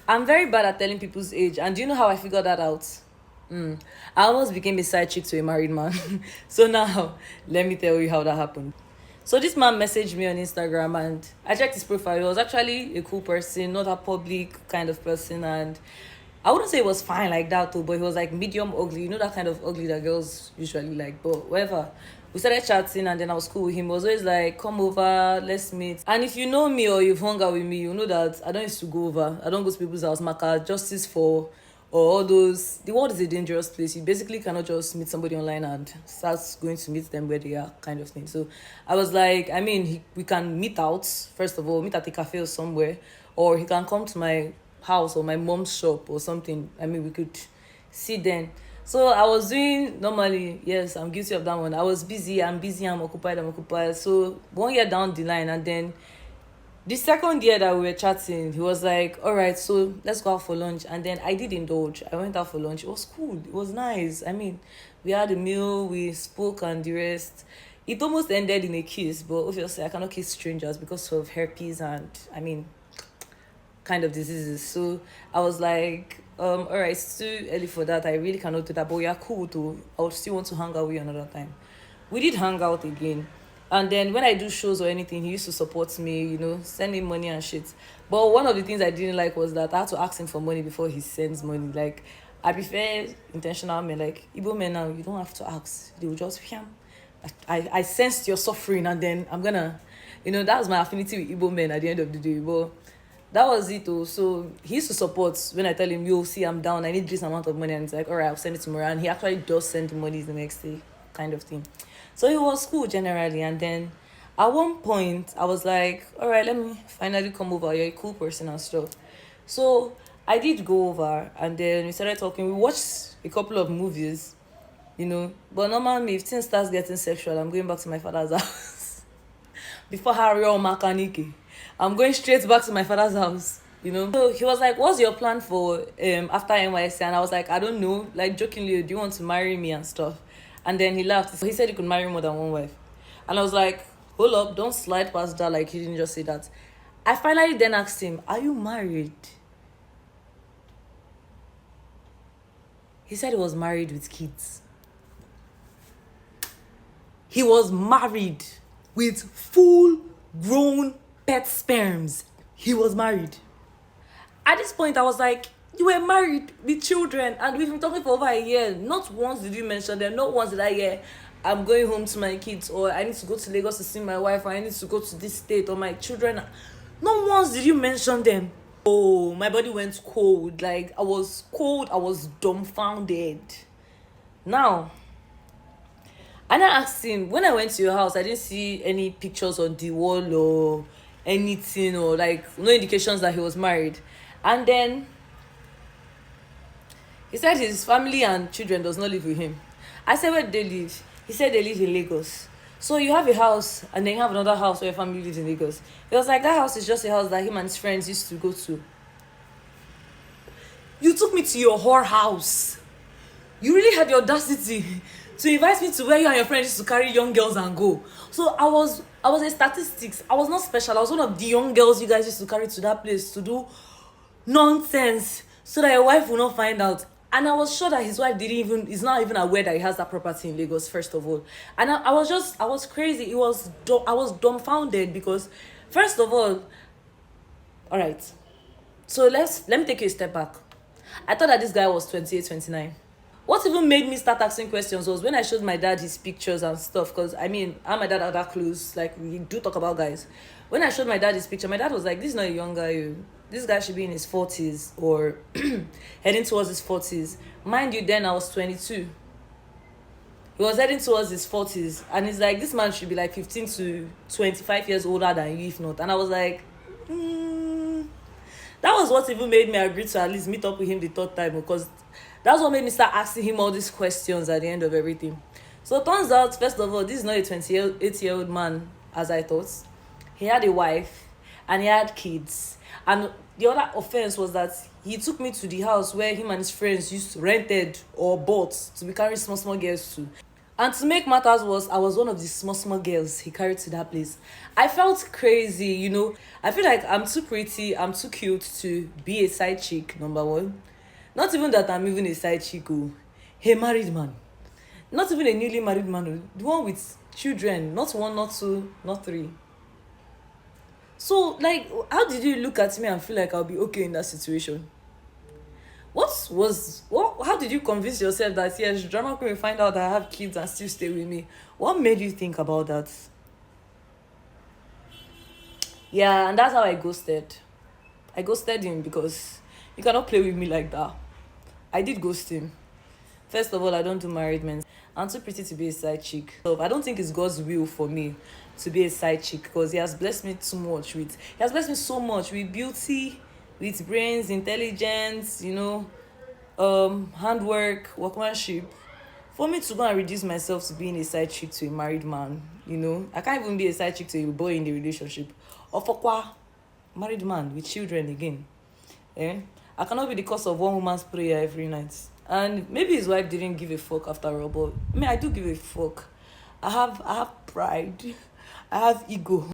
I'm very bad at telling people's age, and do you know how I figured that out? I almost became a side chick to a married man. So now, let me tell you how that happened. So this man messaged me on Instagram, and I checked his profile. He was actually a cool person, not a public kind of person, and I wouldn't say it was fine like that too, but he was like medium ugly. You know that kind of ugly that girls usually like. But whatever. We started chatting, and then I was cool with him. He was always like, "Come over, let's meet." And if you know me or you've hung out with me, you know that I don't used to go over. I don't go to people's house. Maka justice for or all those. The world is a dangerous place. You basically cannot just meet somebody online and start going to meet them where they are, kind of thing. So I was like, I mean, we can meet out first of all, meet at a cafe or somewhere, or he can come to my house or my mom's shop or something. I mean, we could see then. So I was doing normally, yes, I'm guilty of that one. I was busy, I'm occupied, I'm occupied. So 1 year down the line, and then the second year that we were chatting, he was like, "All right, so let's go out for lunch." And then I did indulge. I went out for lunch. It was cool. It was nice. I mean, we had a meal, we spoke, and the rest. It almost ended in a kiss, but obviously I cannot kiss strangers because of herpes and, I mean, kind of diseases. So I was like, all right, it's too early for that. I really cannot do that. But we are cool too. I would still want to hang out with you another time. We did hang out again. And then when I do shows or anything, he used to support me, send me money and shit. But one of the things I didn't like was that I had to ask him for money before he sends money. Like, I prefer intentional men. Like, Igbo men now, you don't have to ask. They will just, "Fiam." I sensed your suffering, and then I'm gonna, that was my affinity with Igbo men at the end of the day. But that was it though. So he used to support when I tell him, "Yo, see, I'm down, I need this amount of money," and it's like, "All right, I'll send it tomorrow." And he actually does send the money the next day, kind of thing. So it was cool generally. And then at one point I was like, "All right, let me finally come over. You're a cool person and stuff." So I did go over, and then we started talking. We watched a couple of movies, but normally if things starts getting sexual, I'm going back to my father's house. Before Harry or Makaniki, I'm going straight back to my father's house. So he was like, "What's your plan for after NYC?" And I was like, "I don't know." Like, jokingly, "Do you want to marry me and stuff?" And then he laughed. He said he could marry more than one wife. And I was like, "Hold up, don't slide past that like he didn't just say that." I finally then asked him, "Are you married?" He said he was married with kids. He was married with full grown pet sperms. He was married. At this point, I was like, "You were married with children, and we've been talking for over a year. Not once did you mention them. Not once did I hear I'm going home to my kids, or I need to go to Lagos to see my wife, or I need to go to this state, or my children." Not once did you mention them. Oh, my body went cold. Like, I was cold. I was dumbfounded. Now, and I asked him, when I went to your house, I didn't see any pictures on the wall or anything, or like no indications that he was married. And then he said his family and children does not live with him. I said, "Where do they live?" He said they live in Lagos. "So you have a house and then you have another house where your family lives in Lagos?" He was like, "That house is just a house that him and his friends used to go to." You took me to your whore house. You really had the audacity to invite me to where you and your friends used to carry young girls and go. So I was a statistics. I was not special. I was one of the young girls you guys used to carry to that place to do nonsense so that your wife will not find out. And I was sure that his wife didn't even is not even aware that he has that property in Lagos, first of all. And I was crazy. I was dumbfounded because, first of all right. So let me take you a step back. I thought that this guy was 28, 29. What even made me start asking questions was when I showed my dad his pictures and stuff. Because I mean, I'm my dad are that close. Like, we do talk about guys. When I showed my dad his picture, my dad was like, "This is not a young guy. This guy should be in his 40s or heading towards his 40s." Mind you, then I was 22. He was heading towards his 40s. And he's like, "This man should be like 15 to 25 years older than you, if not." And I was like, that was what even made me agree to at least meet up with him the third time, because that's what made me start asking him all these questions at the end of everything. So it turns out, first of all, this is not a 28-year-old man as I thought. He had a wife and he had kids. And the other offense was that he took me to the house where him and his friends used to rented or bought to be carrying small girls to. And to make matters worse, I was one of the small, small girls he carried to that place. I felt crazy, you know. I feel like I'm too pretty, I'm too cute to be a side chick, number one. Not even that I'm even a side chick, oh. A married man. Not even a newly married man, oh. The one with children, not one, not two, not three. So, like, how did you look at me and feel like I'll be okay in that situation? How did you convince yourself that yes, drama queen will find out that I have kids and still stay with me? What made you think about that? Yeah, and that's how I ghosted. I ghosted him because you cannot play with me like that. I did ghost him. First of all, I don't do married men. I'm too pretty to be a side chick. So I don't think it's God's will for me to be a side chick because He has blessed me too much with. He has blessed me so much with beauty, with brains, intelligence, handwork, workmanship. For me to go and reduce myself to being a side chick to a married man, I can't even be a side chick to a boy in the relationship. Or for qua married man with children again. Eh? I cannot be the cause of one woman's prayer every night. And maybe his wife didn't give a fuck after all, but I do give a fuck. I have pride. I have ego.